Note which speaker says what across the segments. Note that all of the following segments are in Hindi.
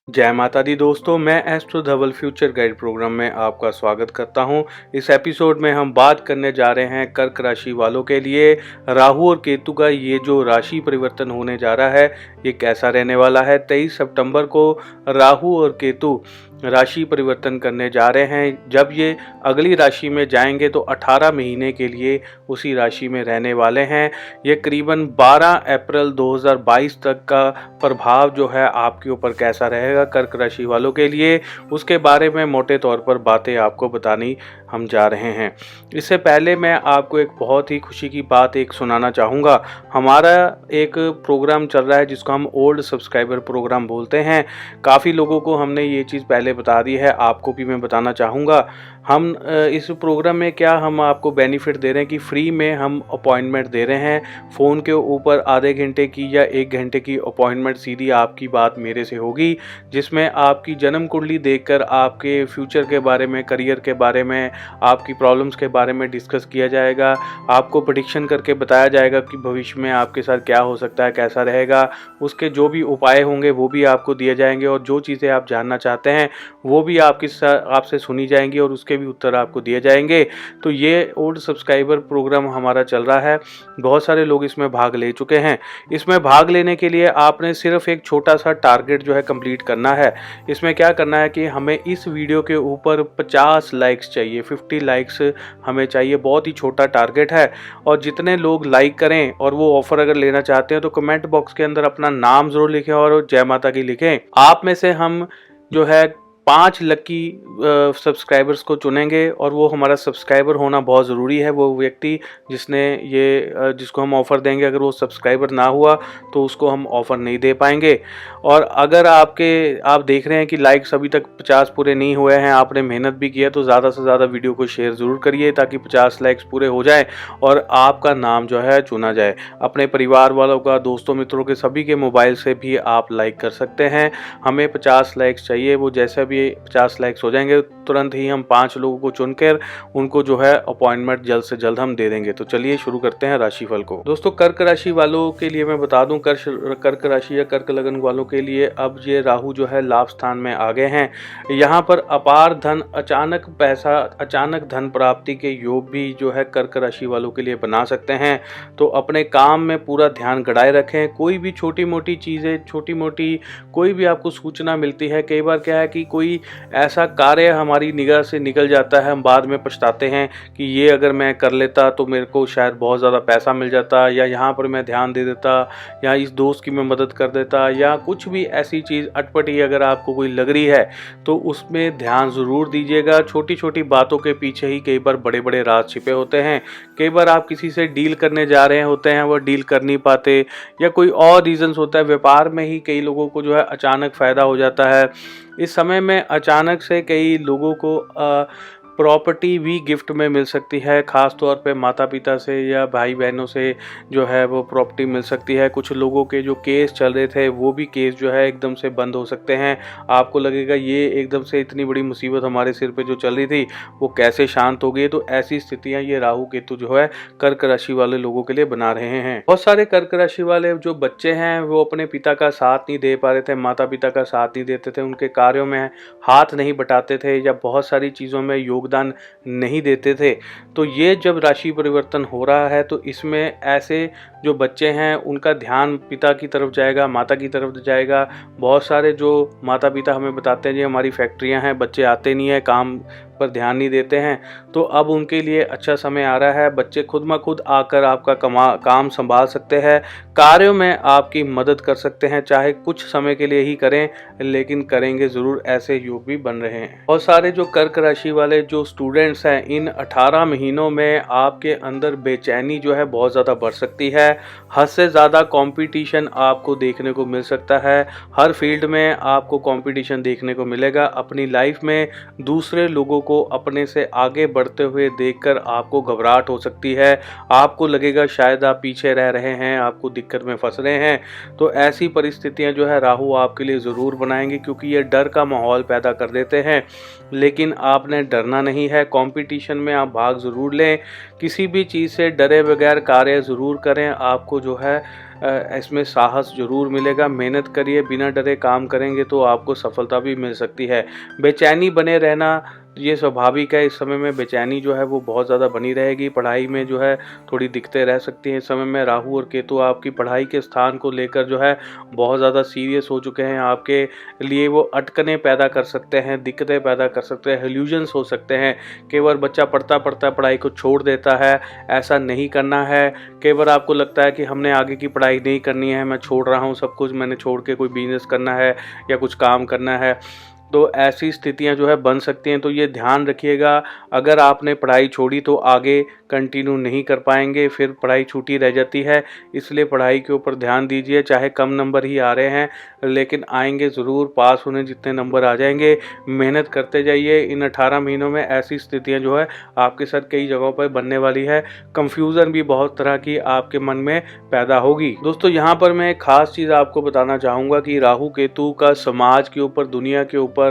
Speaker 1: जय माता दी दोस्तों, मैं एस्ट्रो धवल फ्यूचर गाइड प्रोग्राम में आपका स्वागत करता हूं। इस एपिसोड में हम बात करने जा रहे हैं कर्क राशि वालों के लिए राहु और केतु का ये जो राशि परिवर्तन होने जा रहा है ये कैसा रहने वाला है। 23 सितंबर को राहु और केतु राशि परिवर्तन करने जा रहे हैं। जब ये अगली राशि में जाएंगे तो 18 महीने के लिए उसी राशि में रहने वाले हैं। ये करीबन 12 अप्रैल 2022 तक का प्रभाव जो है आपके ऊपर कैसा रहेगा कर्क राशि वालों के लिए, उसके बारे में मोटे तौर पर बातें आपको बतानी हम जा रहे हैं। इससे पहले मैं आपको एक बहुत ही खुशी की बात एक सुनाना चाहूँगा। हमारा एक प्रोग्राम चल रहा है जिसको हम ओल्ड सब्सक्राइबर प्रोग्राम बोलते हैं। काफ़ी लोगों को हमने ये चीज़ पहले बता दी है, आपको भी मैं बताना चाहूँगा। हम इस प्रोग्राम में क्या हम आपको बेनिफिट दे रहे हैं कि फ्री में हम अपॉइंटमेंट दे रहे हैं। फ़ोन के ऊपर आधे घंटे की या 1 घंटे की अपॉइंटमेंट सीधी आपकी बात मेरे से होगी, जिसमें आपकी जन्म कुंडली देखकर आपके फ्यूचर के बारे में, करियर के बारे में, आपकी प्रॉब्लम्स के बारे में डिस्कस किया जाएगा। आपको प्रेडिक्शन करके बताया जाएगा कि भविष्य में आपके साथ क्या हो सकता है, कैसा रहेगा। उसके जो भी उपाय होंगे वो भी आपको दिए जाएंगे और जो चीज़ें आप जानना चाहते हैं वो भी आपसे सुनी जाएंगी और उसके भी उत्तर आपको दिए जाएंगे। तो ये ओल्ड सब्सक्राइबर प्रोग्राम हमारा चल रहा है। बहुत सारे लोग इसमें भाग ले चुके हैं। इसमें भाग लेने के लिए आपने सिर्फ एक छोटा सा टारगेट जो है कंप्लीट करना है। इसमें क्या करना है कि हमें इस वीडियो के ऊपर 50 लाइक्स चाहिए, 50 लाइक्स हमें चाहिए। बहुत ही छोटा टारगेट है और जितने लोग लाइक करें और वो ऑफर अगर लेना चाहते हैं तो कमेंट बॉक्स के अंदर अपना नाम जरूर लिखें और जय माता की लिखें। आप में से हम जो है 5 लकी सब्सक्राइबर्स को चुनेंगे और वो हमारा सब्सक्राइबर होना बहुत ज़रूरी है। वो व्यक्ति जिसको हम ऑफ़र देंगे, अगर वो सब्सक्राइबर ना हुआ तो उसको हम ऑफ़र नहीं दे पाएंगे। और अगर आप देख रहे हैं कि लाइक्स अभी तक 50 पूरे नहीं हुए हैं, आपने मेहनत भी किया, तो ज़्यादा से ज़्यादा वीडियो को शेयर ज़रूर करिए ताकि 50 लाइक्स पूरे हो जाए और आपका नाम जो है चुना जाए। अपने परिवार वालों का, दोस्तों मित्रों के, सभी के मोबाइल से भी आप लाइक कर सकते हैं। हमें 50 लाइक्स चाहिए। वो जैसे भी 50 लाइक्स हो जाएंगे तुरंत ही हम 5 लोगों को चुनकर उनको जो है अपॉइंटमेंट जल्द से जल्द हम दे देंगे। तो चलिए शुरू करते हैं राशिफल को। दोस्तों, कर्क राशि वालों के लिए मैं बता दूं, कर्क राशि या कर्क लगन वालों के लिए अब ये राहु जो है लाभ स्थान में आ गए हैं। यहाँ पर अपार धन, अचानक पैसा, अचानक धन प्राप्ति के योग भी जो है कर्क राशि वालों के लिए बना सकते हैं। तो अपने काम में पूरा ध्यान गड़ाए रखें। कोई भी छोटी मोटी चीज़ें, छोटी मोटी कोई भी आपको सूचना मिलती है, कई बार क्या है कि कोई ऐसा कार्य हमारी निगाह से निकल जाता है, हम बाद में पछताते हैं कि ये अगर मैं कर लेता तो मेरे को शायद बहुत ज़्यादा पैसा मिल जाता, या यहाँ पर मैं ध्यान दे देता, या इस दोस्त की मैं मदद कर देता, या कुछ भी ऐसी चीज़ अटपटी अगर आपको कोई लग रही है तो उसमें ध्यान ज़रूर दीजिएगा। छोटी छोटी बातों के पीछे ही कई बार बड़े बड़े राज छिपे होते हैं। कई बार आप किसी से डील करने जा रहे होते हैं, वो डील कर नहीं पाते, या कोई और रीज़न्स होता है। व्यापार में ही कई लोगों को जो है अचानक फ़ायदा हो जाता है। इस समय में अचानक से कई लोगों को प्रॉपर्टी भी गिफ्ट में मिल सकती है। ख़ास तौर पे माता पिता से या भाई बहनों से जो है वो प्रॉपर्टी मिल सकती है। कुछ लोगों के जो केस चल रहे थे वो भी केस जो है एकदम से बंद हो सकते हैं। आपको लगेगा ये एकदम से इतनी बड़ी मुसीबत हमारे सिर पे जो चल रही थी वो कैसे शांत हो गई। तो ऐसी स्थितियाँ ये राहु केतु जो है कर्क राशि वाले लोगों के लिए बना रहे हैं। बहुत सारे कर्क राशि वाले जो बच्चे हैं वो अपने पिता का साथ नहीं दे पा रहे थे, माता पिता का साथ नहीं देते थे, उनके कार्यों में हाथ नहीं बटाते थे, या बहुत सारी चीज़ों में योगदान नहीं देते थे। तो ये जब राशि परिवर्तन हो रहा है तो इसमें ऐसे जो बच्चे हैं उनका ध्यान पिता की तरफ जाएगा, माता की तरफ जाएगा। बहुत सारे जो माता पिता हमें बताते हैं जी हमारी फैक्ट्रियां हैं, बच्चे आते नहीं है, काम पर ध्यान नहीं देते हैं, तो अब उनके लिए अच्छा समय आ रहा है। बच्चे खुद ब खुद आकर आपका काम संभाल सकते हैं, कार्यों में आपकी मदद कर सकते हैं, चाहे कुछ समय के लिए ही करें लेकिन करेंगे ज़रूर। ऐसे योग भी बन रहे हैं। बहुत सारे जो कर्क राशि वाले जो स्टूडेंट्स हैं, इन 18 महीनों में आपके अंदर बेचैनी जो है बहुत ज़्यादा बढ़ सकती है। हद से ज़्यादा कंपटीशन आपको देखने को मिल सकता है। हर फील्ड में आपको कंपटीशन देखने को मिलेगा। अपनी लाइफ में दूसरे लोगों को अपने से आगे बढ़ते हुए देखकर आपको घबराहट हो सकती है। आपको लगेगा शायद आप पीछे रह रहे हैं, आपको दिक्कत में फंस रहे हैं। तो ऐसी परिस्थितियां जो है राहु आपके लिए ज़रूर बनाएंगे, क्योंकि ये डर का माहौल पैदा कर देते हैं। लेकिन आपने डरना नहीं है। कंपटीशन में आप भाग ज़रूर लें। किसी भी चीज़ से डरे बगैर कार्य ज़रूर करें। आपको जो है इसमें साहस ज़रूर मिलेगा। मेहनत करिए, बिना डरे काम करेंगे तो आपको सफलता भी मिल सकती है। बेचैनी बने रहना ये स्वाभाविक है। इस समय में बेचैनी जो है वो बहुत ज़्यादा बनी रहेगी। पढ़ाई में जो है थोड़ी दिक्कतें रह सकती हैं। इस समय में राहु और केतु आपकी पढ़ाई के स्थान को लेकर जो है बहुत ज़्यादा सीरियस हो चुके हैं। आपके लिए वो अटकनें पैदा कर सकते हैं, दिक्कतें पैदा कर सकते हैं, इल्यूजन्स हो सकते हैं। कई बार बच्चा पढ़ता पढ़ता पढ़ाई को छोड़ देता है, ऐसा नहीं करना है। कई बार आपको लगता है कि हमने आगे की पढ़ाई नहीं करनी है, मैं छोड़ रहा हूँ सब कुछ, मैंने छोड़ के कोई बिजनेस करना है या कुछ काम करना है। तो ऐसी स्थितियां जो है बन सकती हैं। तो ये ध्यान रखिएगा, अगर आपने पढ़ाई छोड़ी तो आगे कंटिन्यू नहीं कर पाएंगे, फिर पढ़ाई छूटी रह जाती है। इसलिए पढ़ाई के ऊपर ध्यान दीजिए। चाहे कम नंबर ही आ रहे हैं लेकिन आएंगे ज़रूर, पास होने जितने नंबर आ जाएंगे। मेहनत करते जाइए। इन 18 महीनों में ऐसी स्थितियां जो है आपके साथ कई जगहों पर बनने वाली है। कंफ्यूजन भी बहुत तरह की आपके मन में पैदा होगी। दोस्तों यहाँ पर मैं एक खास चीज़ आपको बताना चाहूँगा कि राहु केतु का समाज के ऊपर, दुनिया के ऊपर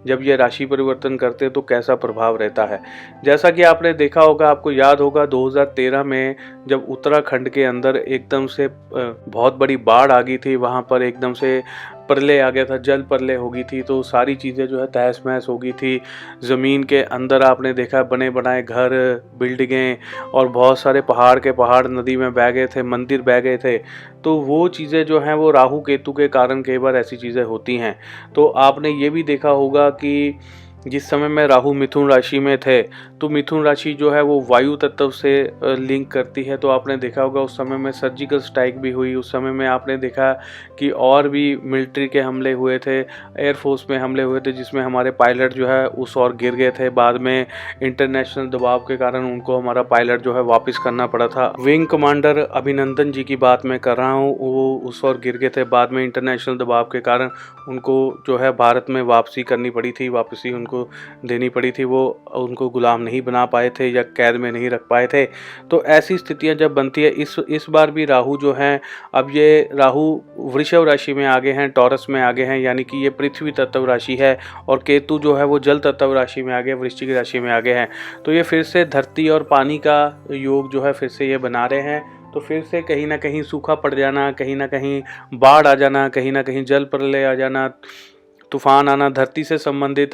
Speaker 1: जब ये राशि परिवर्तन करते हैं तो कैसा प्रभाव रहता है। जैसा कि आपने देखा होगा, आपको याद होगा 2013 में जब उत्तराखंड के अंदर एकदम से बहुत बड़ी बाढ़ आ गई थी, वहाँ पर एकदम से प्रलय आ गया था, जल प्रलय हो गई थी। तो सारी चीज़ें जो है तहस महस हो गई थी। ज़मीन के अंदर आपने देखा बने बनाए घर, बिल्डिंगें और बहुत सारे पहाड़ के पहाड़ नदी में बह गए थे, मंदिर बह गए थे। तो वो चीज़ें जो हैं वो राहु केतु के कारण कई बार ऐसी चीज़ें होती हैं। तो आपने ये भी देखा होगा कि जिस समय में राहु मिथुन राशि में थे तो मिथुन राशि जो है वो वायु तत्व से लिंक करती है। तो आपने देखा होगा उस समय में सर्जिकल स्ट्राइक भी हुई। उस समय में आपने देखा कि और भी मिलिट्री के हमले हुए थे, एयरफोर्स में हमले हुए थे, जिसमें हमारे पायलट जो है उस ओर गिर गए थे। बाद में इंटरनेशनल दबाव के कारण उनको हमारा पायलट जो है वापस करना पड़ा था। विंग कमांडर अभिनंदन जी की बात मैं कर रहा हूँ, वो उस ओर गिर गए थे। बाद में इंटरनेशनल दबाव के कारण उनको जो है भारत में वापसी करनी पड़ी थी, वापसी उनको देनी पड़ी थी। वो उनको गुलाम नहीं बना पाए थे या कैद में नहीं रख पाए थे। तो ऐसी स्थितियां जब बनती है, इस बार भी राहु जो हैं, अब ये राहु वृषभ राशि में आगे हैं, टॉरस में आगे हैं, यानी कि ये पृथ्वी तत्व राशि है। और केतु जो है वो जल तत्व राशि में आगे, वृश्चिक राशि में आगे हैं। तो ये फिर से धरती और पानी का योग जो है फिर से ये बना रहे हैं। तो फिर से कहीं ना कहीं सूखा पड़ जाना, कहीं ना कहीं बाढ़ आ जाना, कहीं ना कहीं जल प्रलय आ जाना, तूफान आना, धरती से संबंधित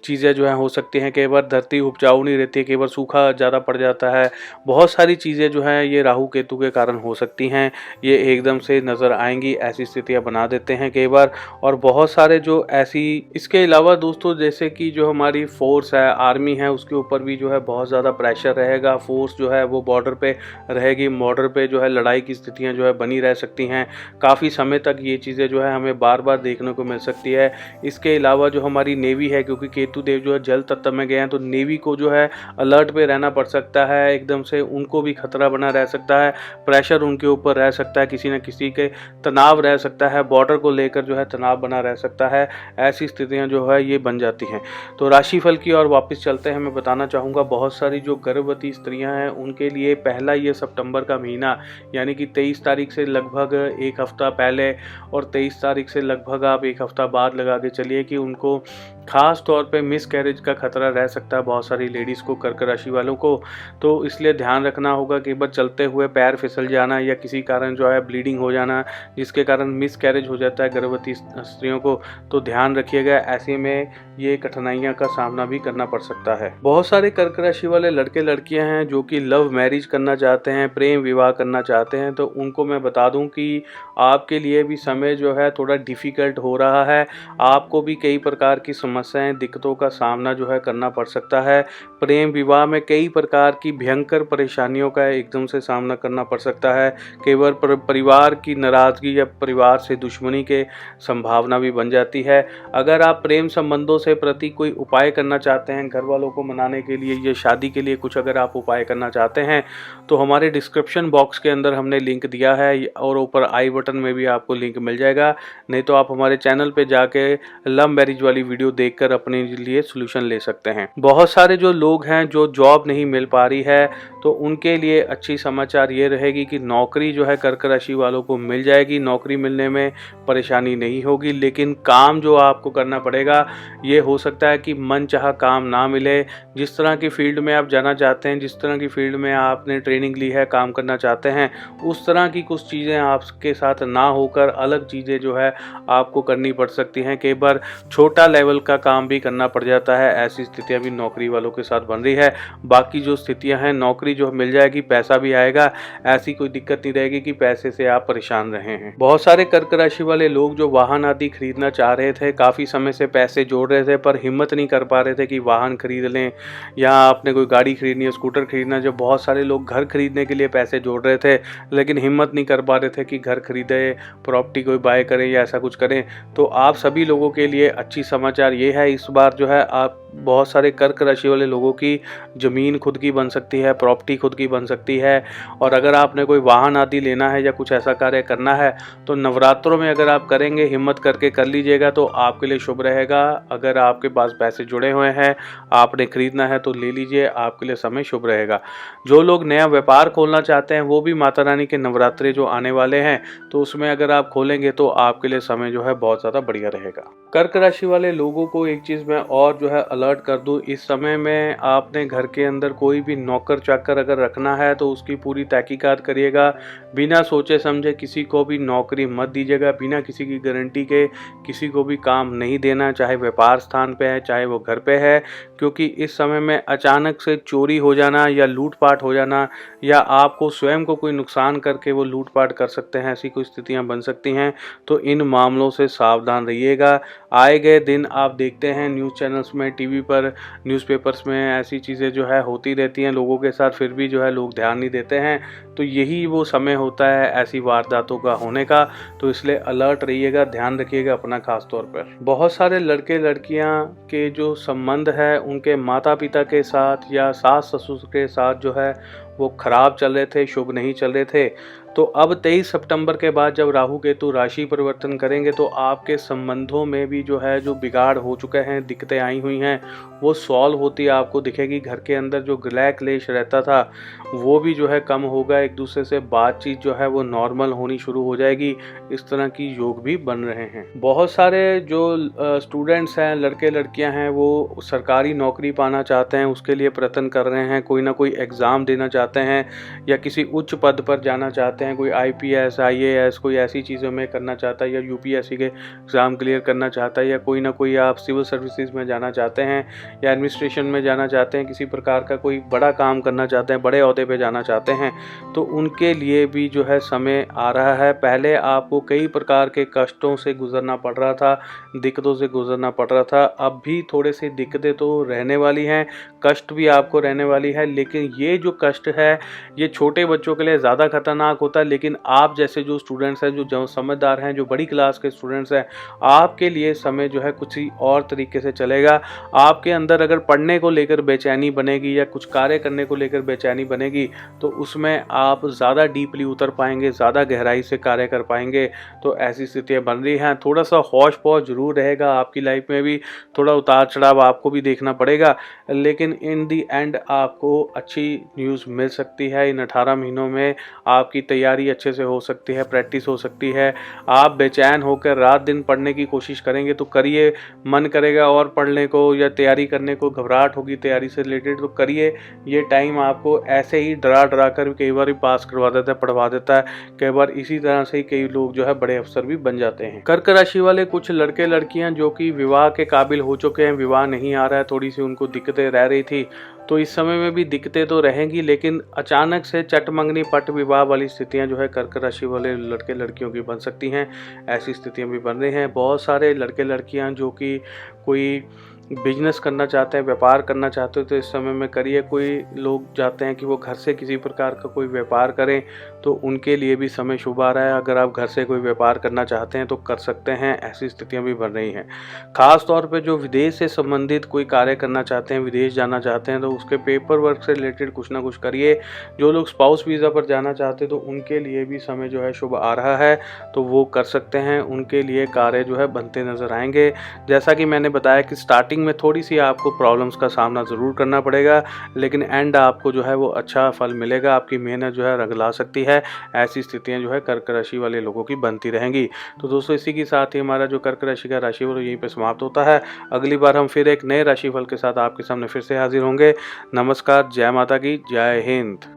Speaker 1: चीज़ें जो हैं हो सकती हैं। कई बार धरती उपजाऊ नहीं रहती है, कई बार सूखा ज़्यादा पड़ जाता है। बहुत सारी चीज़ें जो हैं ये राहु केतु के कारण हो सकती हैं। ये एकदम से नज़र आएंगी, ऐसी स्थितियां बना देते हैं कई बार। और बहुत सारे जो ऐसी, इसके अलावा दोस्तों जैसे कि जो हमारी फोर्स है, आर्मी है, उसके ऊपर भी जो है बहुत ज़्यादा प्रेशर रहेगा। फोर्स जो है वो बॉर्डर पे रहेगी, बॉर्डर पे जो है लड़ाई की स्थितियाँ जो है बनी रह सकती हैं। काफ़ी समय तक ये चीज़ें जो है हमें बार बार देखने को मिल सकती है। इसके अलावा जो हमारी नेवी है, क्योंकि केतु देव जो है जल तत्व में गए हैं, तो नेवी को जो है अलर्ट पे रहना पड़ सकता है। एकदम से उनको भी खतरा बना रह सकता है, प्रेशर उनके ऊपर रह सकता है, किसी न किसी के तनाव रह सकता है, बॉर्डर को लेकर जो है तनाव बना रह सकता है। ऐसी स्थितियां जो है ये बन जाती हैं। तो राशिफल की ओर वापस चलते हैं। मैं बताना चाहूँगा बहुत सारी जो गर्भवती स्त्रियाँ हैं उनके लिए पहला ये सितंबर का महीना, यानी कि 23 तारीख से लगभग एक हफ्ता पहले और 23 तारीख से लगभग आप एक हफ्ता बाद लगा के चलिए कि उनको खास तौर पे मिस कैरेज का खतरा रह सकता है बहुत सारी लेडीज़ को, कर्क राशि वालों को। तो इसलिए ध्यान रखना होगा कि बस चलते हुए पैर फिसल जाना या किसी कारण जो है ब्लीडिंग हो जाना, जिसके कारण मिस कैरेज हो जाता है गर्भवती स्त्रियों को। तो ध्यान रखिएगा, ऐसे में ये कठिनाइयाँ का सामना भी करना पड़ सकता है। बहुत सारे कर्क राशि वाले लड़के लड़कियाँ हैं जो कि लव मैरिज करना चाहते हैं, प्रेम विवाह करना चाहते हैं। तो उनको मैं बता दूं कि आपके लिए भी समय जो है थोड़ा डिफ़िकल्ट हो रहा है। आपको भी कई प्रकार की समस्याएं, दिक्कतों का सामना जो है करना पड़ सकता है। प्रेम विवाह में कई प्रकार की भयंकर परेशानियों का एकदम से सामना करना पड़ सकता है। केवल परिवार की नाराज़गी या परिवार से दुश्मनी के संभावना भी बन जाती है। अगर आप प्रेम संबंधों से प्रति कोई उपाय करना चाहते हैं, घर वालों को मनाने के लिए या शादी के लिए कुछ अगर आप उपाय करना चाहते हैं, तो हमारे डिस्क्रिप्शन बॉक्स के अंदर हमने लिंक दिया है और ऊपर आई बटन में भी आपको लिंक मिल जाएगा। नहीं तो आप हमारे चैनल पे जाके लव मैरिज वाली वीडियो देख देखकर अपने लिए सोल्यूशन ले सकते हैं। बहुत सारे जो लोग हैं जो जॉब नहीं मिल पा रही है, तो उनके लिए अच्छी समाचार ये रहेगी कि नौकरी जो है कर्क राशि वालों को मिल जाएगी। नौकरी मिलने में परेशानी नहीं होगी, लेकिन काम जो आपको करना पड़ेगा, ये हो सकता है कि मनचाहा काम ना मिले। जिस तरह की फील्ड में आप जाना चाहते हैं, जिस तरह की फील्ड में आपने ट्रेनिंग ली है, काम करना चाहते हैं, उस तरह की कुछ चीज़ें आपके साथ ना होकर अलग चीज़ें जो है आपको करनी पड़ सकती हैं। कई बार छोटा लेवल का काम भी करना पड़ जाता है। ऐसी स्थितियां भी नौकरी वालों के साथ बन रही है। बाकी जो स्थितियां हैं, नौकरी जो मिल जाएगी, पैसा भी आएगा, ऐसी कोई दिक्कत नहीं रहेगी कि पैसे से आप परेशान रहे हैं। बहुत सारे कर्क राशि वाले लोग जो वाहन आदि खरीदना चाह रहे थे, काफ़ी समय से पैसे जोड़ रहे थे पर हिम्मत नहीं कर पा रहे थे कि वाहन खरीद लें, या आपने कोई गाड़ी खरीदनी है, स्कूटर खरीदना। जो बहुत सारे लोग घर खरीदने के लिए पैसे जोड़ रहे थे लेकिन हिम्मत नहीं कर पा रहे थे कि घर खरीदे, प्रॉपर्टी कोई बाय करें या ऐसा कुछ करें, तो आप सभी लोगों के लिए अच्छी समाचार ये है, इस बार जो है आप बहुत सारे कर्क राशि वाले लोगों की ज़मीन खुद की बन सकती है, प्रॉपर्टी खुद की बन सकती है। और अगर आपने कोई वाहन आदि लेना है या कुछ ऐसा कार्य करना है, तो नवरात्रों में अगर आप करेंगे, हिम्मत करके कर लीजिएगा तो आपके लिए शुभ रहेगा। अगर आपके पास पैसे जुड़े हुए हैं, आपने खरीदना है तो ले लीजिए, आपके लिए समय शुभ रहेगा। जो लोग नया व्यापार खोलना चाहते हैं, वो भी माता रानी के नवरात्रे जो आने वाले हैं, तो उसमें अगर आप खोलेंगे तो आपके लिए समय जो है बहुत ज़्यादा बढ़िया रहेगा। कर्क राशि वाले लोगों को एक चीज़ मैं और जो है अलर्ट कर दूं, इस समय में आपने घर के अंदर कोई भी नौकर चाकर अगर रखना है तो उसकी पूरी तहकीकात करिएगा। बिना सोचे समझे किसी को भी नौकरी मत दीजिएगा। बिना किसी की गारंटी के किसी को भी काम नहीं देना, चाहे व्यापार स्थान पे है, चाहे वो घर पे है, क्योंकि इस समय में अचानक से चोरी हो जाना या लूटपाट हो जाना, या आपको स्वयं को कोई नुकसान करके वो लूटपाट कर सकते हैं, ऐसी कोई स्थितियां बन सकती हैं। तो इन मामलों से सावधान रहिएगा। आए गए दिन आप देखते हैं न्यूज़ चैनल्स में, टीवी पर, न्यूज़पेपर्स में ऐसी चीज़ें जो है होती रहती हैं लोगों के साथ, फिर भी जो है लोग ध्यान नहीं देते हैं। तो यही वो समय होता है ऐसी वारदातों का होने का। तो इसलिए अलर्ट रहिएगा, ध्यान रखिएगा अपना खास तौर पर। बहुत सारे लड़के लड़कियां के जो संबंध है उनके माता पिता के साथ या सास ससुर के साथ जो है वो खराब चल रहे थे, शुभ नहीं चल रहे थे। तो अब 23 सितंबर के बाद जब राहु केतु राशि परिवर्तन करेंगे तो आपके संबंधों में भी जो है जो बिगाड़ हो चुके हैं, दिक्कतें आई हुई हैं, वो सॉल्व होती आपको दिखेगी। घर के अंदर जो गिला क्लेश रहता था वो भी जो है कम होगा। एक दूसरे से बातचीत जो है वो नॉर्मल होनी शुरू हो जाएगी। इस तरह की योग भी बन रहे हैं। बहुत सारे जो स्टूडेंट्स हैं, लड़के लड़कियां हैं, वो सरकारी नौकरी पाना चाहते हैं, उसके लिए प्रयत्न कर रहे हैं, कोई ना कोई एग्ज़ाम देना चाहते हैं या किसी उच्च पद पर जाना चाहते हैं, कोई IPS IAS कोई ऐसी चीज़ों में करना चाहता है, या UPSC के एग्ज़ाम क्लियर करना चाहता है, या कोई ना कोई आप सिविल सर्विसेज में जाना चाहते हैं या एडमिनिस्ट्रेशन में जाना चाहते हैं, किसी प्रकार का कोई बड़ा काम करना चाहते हैं, बड़े ओहदे पे जाना चाहते हैं, तो उनके लिए भी जो है समय आ रहा है। पहले आपको कई प्रकार के कष्टों से गुजरना पड़ रहा था, दिक्कतों से गुजरना पड़ रहा था। अब भी थोड़े से दिक्कतें तो रहने वाली हैं, कष्ट भी आपको रहने वाली है, लेकिन ये जो कष्ट है ये छोटे बच्चों के लिए ज़्यादा खतरनाक होता है। लेकिन आप जैसे जो स्टूडेंट्स हैं, जो समझदार हैं, जो बड़ी क्लास के स्टूडेंट्स हैं, आपके लिए समय जो है कुछ ही और तरीके से चलेगा। आपके अंदर अगर पढ़ने को लेकर बेचैनी बनेगी या कुछ कार्य करने को लेकर बेचैनी बनेगी, तो उसमें आप ज़्यादा डीपली उतर पाएंगे, ज़्यादा गहराई से कार्य कर पाएंगे। तो ऐसी स्थितियाँ बन रही हैं। थोड़ा सा हौश पौश जरूर रहेगा आपकी लाइफ में भी, थोड़ा उतार चढ़ाव आपको भी देखना पड़ेगा, लेकिन इन दी एंड आपको अच्छी न्यूज़ मिल सकती है। इन 18 महीनों में आपकी तैयारी अच्छे से हो सकती है, प्रैक्टिस हो सकती है। आप बेचैन होकर रात दिन पढ़ने की कोशिश करेंगे तो करिए, मन करेगा और पढ़ने को या तैयारी करने को, घबराहट होगी तैयारी से रिलेटेड तो करिए। ये टाइम आपको ऐसे ही डरा डरा कर कई बार पास करवा देता है, पढ़वा देता है। कई बार इसी तरह से ही कई लोग जो है बड़े अफसर भी बन जाते हैं। कर्क राशि वाले कुछ लड़के लड़कियां जो कि विवाह के काबिल हो चुके हैं, विवाह नहीं आ रहा है, थोड़ी सी उनको दिक्कतें रह रही थी, तो इस समय में भी दिक्कतें तो रहेंगी, लेकिन अचानक से चट मंगनी पट विवाह वाली स्थितियां जो है कर्क राशि वाले लड़के लड़कियों की बन सकती हैं। ऐसी स्थितियां भी बन रही हैं। बहुत सारे लड़के लड़कियां जो कि कोई बिजनेस करना चाहते हैं, व्यापार करना चाहते हो तो इस समय में करिए। कोई लोग चाहते हैं कि वो घर से किसी प्रकार का कोई व्यापार करें तो उनके लिए भी समय शुभ आ रहा है। अगर आप घर से कोई व्यापार करना चाहते हैं तो कर सकते हैं, ऐसी स्थितियां भी बन रही हैं। खास तौर पे जो विदेश से संबंधित कोई कार्य करना चाहते हैं, विदेश जाना चाहते हैं तो उसके पेपर वर्क से रिलेटेड कुछ ना कुछ करिए। जो लोग स्पाउस वीज़ा पर जाना चाहते हैं तो उनके लिए भी समय जो है शुभ आ रहा है, तो वो कर सकते हैं। उनके लिए कार्य जो है बनते नज़र आएंगे। जैसा कि मैंने बताया कि स्टार्टिंग में थोड़ी सी आपको प्रॉब्लम्स का सामना ज़रूर करना पड़ेगा, लेकिन एंड आपको जो है वो अच्छा फल मिलेगा। आपकी मेहनत जो है रंग ला सकती है। ऐसी स्थितियां जो है कर्क राशि वाले लोगों की बनती रहेंगी। तो दोस्तों, इसी के साथ ही हमारा जो कर्क राशि का राशिफल यहीं पे समाप्त होता है। अगली बार हम फिर एक नए राशिफल के साथ आपके सामने फिर से हाजिर होंगे। नमस्कार, जय माता की, जय हिंद।